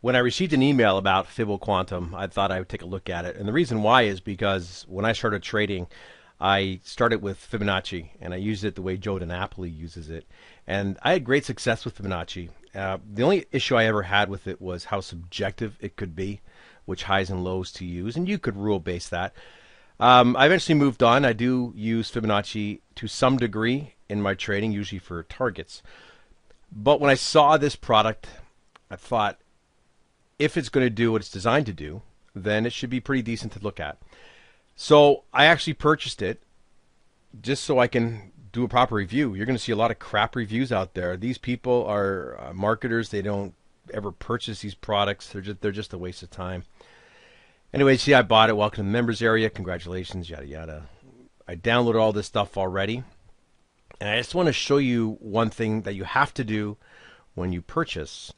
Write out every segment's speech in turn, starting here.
When I received an email about Fibo Quantum, I thought I would take a look at it. And the reason why is because when I started trading, I started with Fibonacci, and I used it the way Joe DiNapoli uses it. And I had great success with Fibonacci. The only issue I ever had with it was how subjective it could be, which highs and lows to use, and you could rule base that. I eventually moved on. I do use Fibonacci to some degree in my trading, usually for targets. But when I saw this product, I thought, if it's going to do what it's designed to do, then it should be pretty decent to look at. So I actually purchased it just so I can do a proper review. You're going to see a lot of crap reviews out there. These people are marketers. They don't ever purchase these products. They're just a waste of time. Anyway, see, I bought it. Welcome to the members area. Congratulations, yada, yada. I downloaded all this stuff already. And I just want to show you one thing that you have to do when you purchase.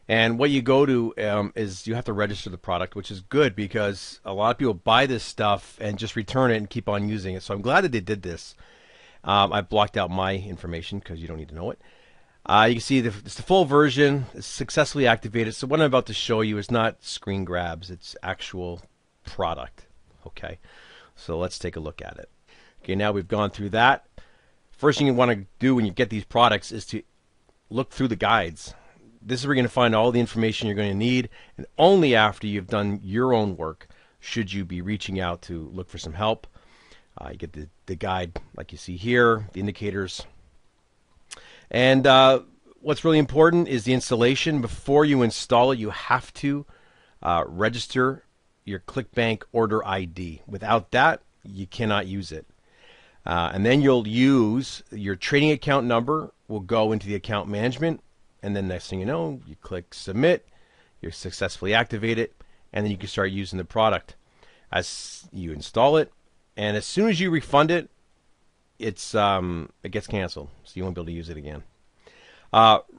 And what you go to is you have to register the product, which is good because a lot of people buy this stuff and just return it and keep on using it. So I'm glad that they did this. I've blocked out my information because you don't need to know it. You can see it's the full version. It's successfully activated. So what I'm about to show you is not screen grabs. It's actual product. Okay, so let's take a look at it. Okay, now we've gone through that. First thing you want to do when you get these products is to look through the guides. This is where you're going to find all the information you're going to need, and only after you've done your own work should you be reaching out to look for some help. You get the guide like you see here, the indicators. And what's really important is the installation. Before you install it, you have to register your ClickBank order ID. Without that, you cannot use it. And then you'll use your trading account number will go into the account management. And then next thing you know, you click submit, you're successfully activated, and then you can start using the product. As you install it, and as soon as you refund it, it gets canceled, so you won't be able to use it again.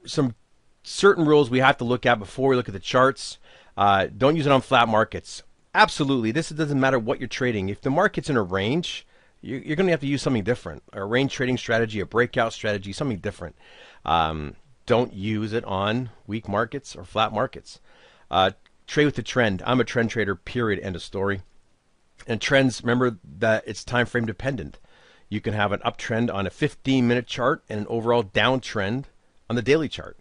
Some certain rules we have to look at before we look at the charts. Don't use it on flat markets. Absolutely, this doesn't matter what you're trading. If the market's in a range, you're going to have to use something different. A range trading strategy, a breakout strategy, something different. Don't use it on weak markets or flat markets. Trade with the trend. I'm a trend trader, period, end of story. And trends, remember that it's time frame dependent. You can have an uptrend on a 15-minute chart and an overall downtrend on the daily chart,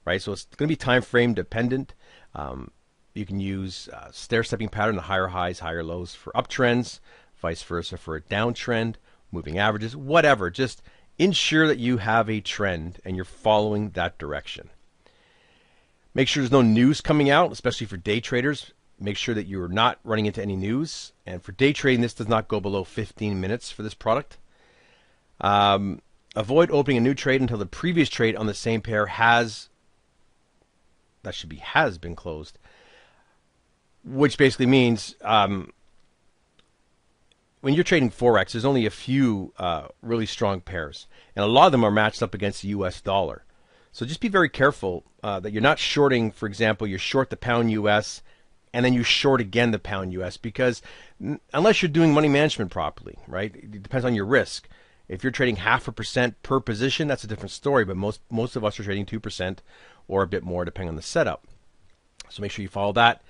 right? So it's going to be time frame dependent. You can use stair-stepping pattern, the higher highs, higher lows for uptrends, vice versa for a downtrend, moving averages, whatever. Just ensure that you have a trend and you're following that direction. Make sure there's no news coming out, especially for day traders. Make sure that you're not running into any news. And for day trading, this does not go below 15 minutes for this product. Avoid opening a new trade until the previous trade on the same pair has been closed. Which basically means when you're trading Forex, there's only a few really strong pairs. And a lot of them are matched up against the US dollar. So just be very careful that you're not shorting, for example, you short the pound US and then you short again the pound US, because unless you're doing money management properly, right? It depends on your risk. If you're trading 0.5% per position, that's a different story, but most of us are trading 2% or a bit more depending on the setup. So make sure you follow that.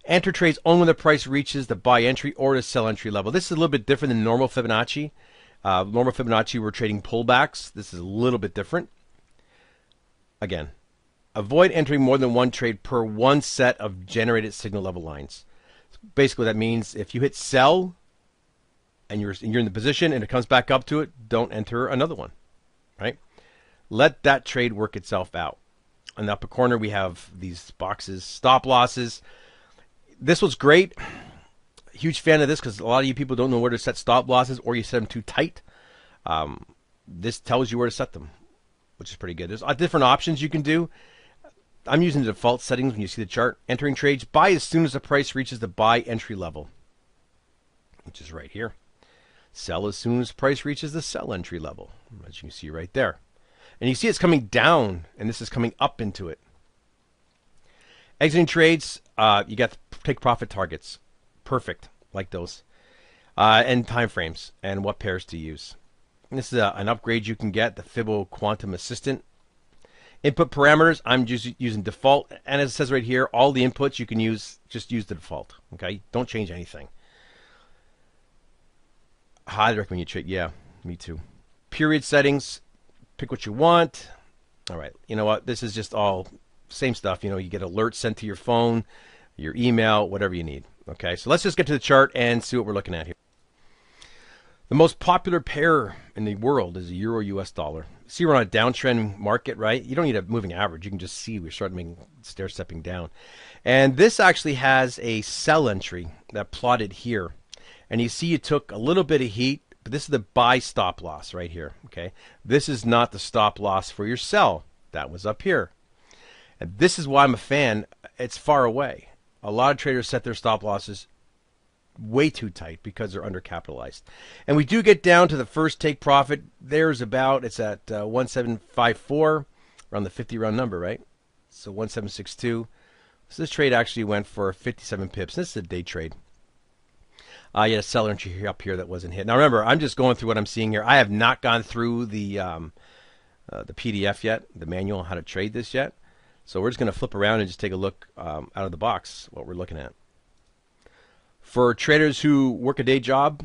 Enter trades only when the price reaches the buy entry or the sell entry level. This is a little bit different than normal Fibonacci. Normal Fibonacci, we're trading pullbacks. This is a little bit different. Again, avoid entering more than one trade per one set of generated signal level lines. Basically, that means if you hit sell and you're in the position and it comes back up to it, don't enter another one, right? Let that trade work itself out. In the upper corner, we have these boxes, stop losses. This was great. Huge fan of this because a lot of you people don't know where to set stop losses, or you set them too tight. This tells you where to set them, which is pretty good. There's different options you can do. I'm using the default settings when you see the chart. Entering trades, buy as soon as the price reaches the buy entry level, which is right here. Sell as soon as the price reaches the sell entry level, as you can see right there. And you see it's coming down, and this is coming up into it. Exiting trades, you got take profit targets. Perfect, like those. And time frames, and what pairs to use. And this is an upgrade you can get, the Fibo Quantum Assistant. Input parameters, I'm just using default. And as it says right here, all the inputs you can use, just use the default. Okay, don't change anything. Highly recommend you trade. Yeah, me too. Period settings, pick what you want. All right, you know what? This is just all same stuff. You know, you get alerts sent to your phone, your email, whatever you need. Okay, so let's just get to the chart and see what we're looking at here. The most popular pair in the world is the Euro US dollar. See, we're on a downtrend market, right? You don't need a moving average. You can just see we're starting stair stepping down. And this actually has a sell entry that plotted here. And you see it took a little bit of heat, but this is the buy stop loss right here, okay? This is not the stop loss for your sell. That was up here. And this is why I'm a fan. It's far away. A lot of traders set their stop losses way too tight because they're undercapitalized. And we do get down to the first take profit. There's about, it's at 1754, around the 50 round number, right? So 1762. So this trade actually went for 57 pips. This is a day trade. You had a seller entry up here that wasn't hit. Now remember, I'm just going through what I'm seeing here. I have not gone through the PDF yet, the manual on how to trade this yet. So we're just going to flip around and just take a look out of the box what we're looking at. For traders who work a day job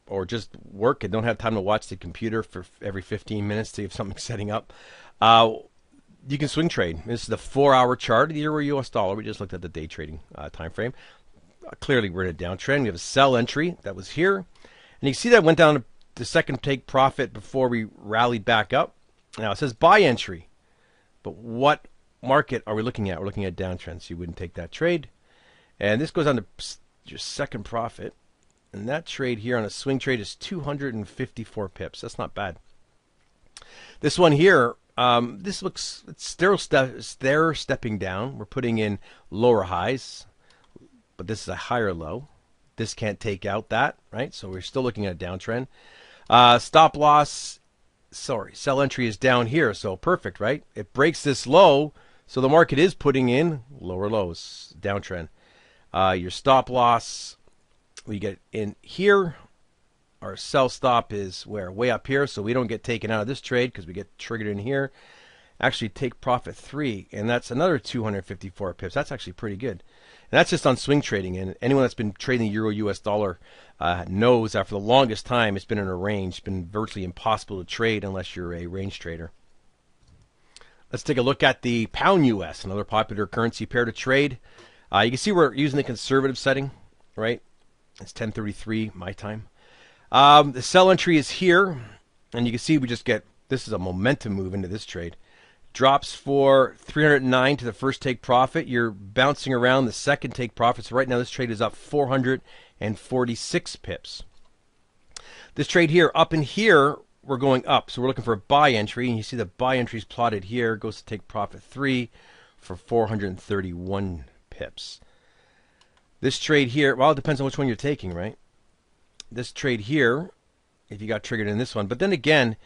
or just work and don't have time to watch the computer for every 15 minutes to see if something's setting up, you can swing trade. This is the 4-hour chart of the Euro US dollar. We just looked at the day trading time frame. Clearly, we're in a downtrend. We have a sell entry that was here. And you can see that went down to second take profit before we rallied back up. Now, it says buy entry. But what market are we looking at? We're looking at downtrend, so you wouldn't take that trade. And this goes on to your second profit. And that trade here on a swing trade is 254 pips. That's not bad. This one here, this looks stair stepping down. We're putting in lower highs. But this is a higher low. This can't take out that, right? So we're still looking at a downtrend. Stop loss, sell entry is down here. So perfect, right? It breaks this low. So the market is putting in lower lows, downtrend. Your stop loss, we get in here. Our sell stop is where? Way up here. So we don't get taken out of this trade because we get triggered in here. Actually take profit 3. And that's another 254 pips. That's actually pretty good. And that's just on swing trading. And anyone that's been trading the Euro US dollar knows that for the longest time it's been in a range. It's been virtually impossible to trade unless you're a range trader. Let's take a look at the pound US, another popular currency pair to trade. You can see we're using the conservative setting, right? It's 10:33 my time. The sell entry is here. And you can see we just get, this is a momentum move into this trade. Drops for 309 to the first take profit. You're bouncing around the second take profit. So right now this trade is up 446 pips. This trade here, up in here, we're going up. So we're looking for a buy entry. And you see the buy entry is plotted here. Goes to take profit 3 for 431 pips. This trade here, well, it depends on which one you're taking, right? This trade here, if you got triggered in this one. But then again,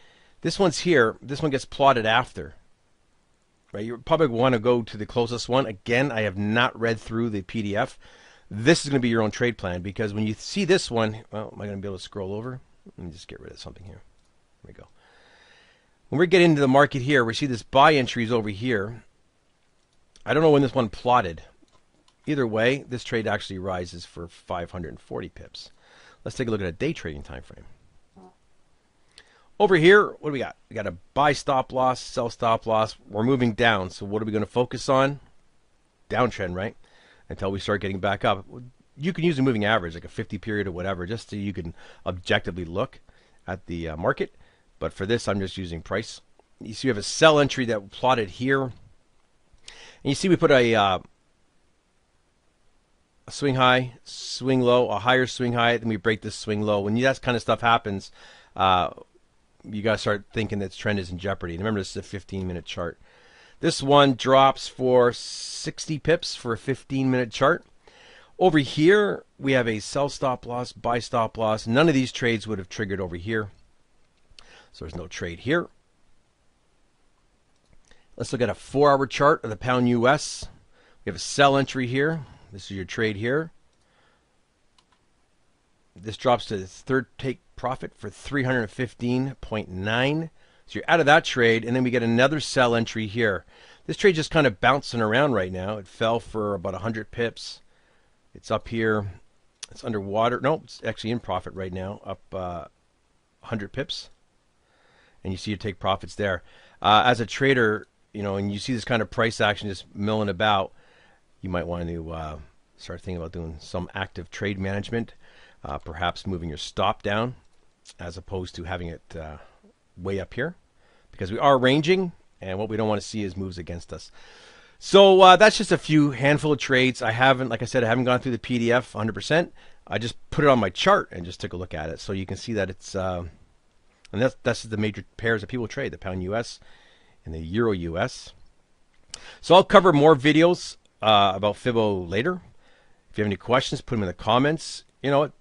this one's here. This one gets plotted after. Right, you probably want to go to the closest one. Again, I have not read through the PDF. This is going to be your own trade plan because when you see this one, well, am I going to be able to scroll over? Let me just get rid of something here. There we go. When we get into the market here, we see this buy entries over here. I don't know when this one plotted. Either way, this trade actually rises for 540 pips. Let's take a look at a day trading time frame. Over here, what do we got? We got a buy stop loss, sell stop loss. We're moving down. So what are we going to focus on? Downtrend, right? Until we start getting back up. You can use a moving average, like a 50 period or whatever, just so you can objectively look at the market. But for this, I'm just using price. You see we have a sell entry that plotted here. And you see we put a swing high, swing low, a higher swing high, then we break this swing low. When that kind of stuff happens, you got to start thinking that trend is in jeopardy. And remember, this is a 15-minute chart. This one drops for 60 pips for a 15-minute chart. Over here, we have a sell stop loss, buy stop loss. None of these trades would have triggered over here. So there's no trade here. Let's look at a 4-hour chart of the pound US. We have a sell entry here. This is your trade here. This drops to the third take profit for 315.9. So you're out of that trade, and then we get another sell entry here. This trade just kind of bouncing around right now. It fell for about 100 pips. It's up here. It's underwater. No, it's actually in profit right now, up 100 pips. And you see you take profits there. As a trader, you know, and you see this kind of price action just milling about, you might want to start thinking about doing some active trade management, perhaps moving your stop down as opposed to having it way up here, because we are ranging, and what we don't want to see is moves against us. So that's just a few handful of trades. I haven't, like I said, I haven't gone through the PDF 100%. I just put it on my chart and just took a look at it, so you can see that it's and that's the major pairs that people trade: the pound US and the euro US. So I'll cover more videos about Fibo later. If you have any questions, put them in the comments. You know what?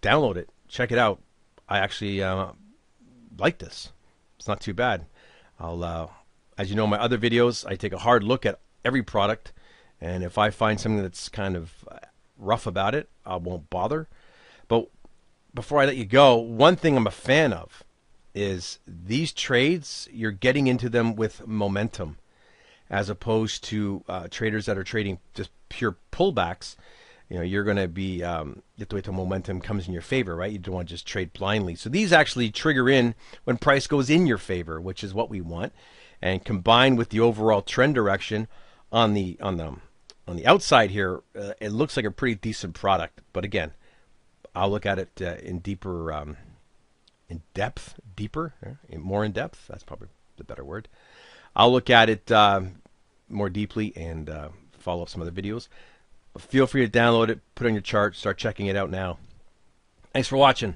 Download it, check it out. I actually like this. It's not too bad. I'll, as you know, my other videos, I take a hard look at every product, and if I find something that's kind of rough about it, I won't bother. But before I let you go, one thing I'm a fan of is these trades, you're getting into them with momentum, as opposed to traders that are trading just pure pullbacks. You know, you're going to be, you have to wait till momentum comes in your favor, right? You don't want to just trade blindly. So these actually trigger in when price goes in your favor, which is what we want. And combined with the overall trend direction on the outside here, it looks like a pretty decent product. But again, I'll look at it in more in depth. That's probably the better word. I'll look at it more deeply and follow up some other videos. But feel free to download it, put it on your chart, start checking it out now. Thanks for watching.